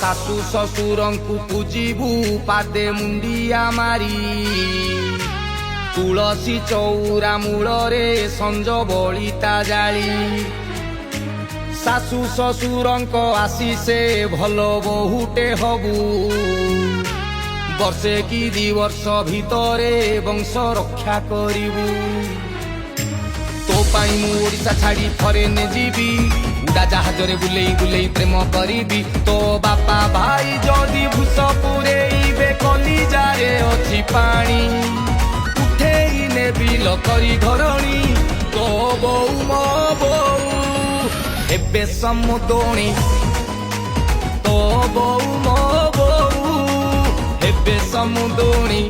ଶାଶୁ ଶ୍ୱଶୁରଙ୍କୁ ପୂଜିବୁ ପାଦେ ମୁଣ୍ଡିଆ ମାରି ତୁଳସୀ ଚଉରା ମୂଳରେ ସଞ୍ଜ ବଳିତା ଜାଳି ଶାଶୁ ଶ୍ୱଶୁରଙ୍କ ଆଶିଷେ ଭଲ ବହୁଟେ ହବୁ ବର୍ଷେ କି 2 ବର୍ଷ ଭିତରେ ବଂଶ ରକ୍ଷା କରିବୁ। ତୋ ପାଇଁ ମୁଁ ଓଡ଼ିଶା ଛାଡ଼ି ଫରେନ୍ ଯିବି ଉଡ଼ା ଜାହାଜରେ ବୁଲେଇ ବୁଲେଇ ପ୍ରେମ କରିବି। ତୋ ବାପା ଭାଇ ଯଦି ଭୂଷ ପୁରେଇବେ କଲିଜାରେ ଅଛି ପାଣି ଉଠେଇ ନେବି ଲକରି ଘରଣୀ। ତୋ ବୋଉ ମୋ ବୋଉ ଏବେ ସମୁଦୁଣୀ ତୋ ବୋଉ ମୋ ବୋଉ ଏବେ ସମୁଦୁଣୀ।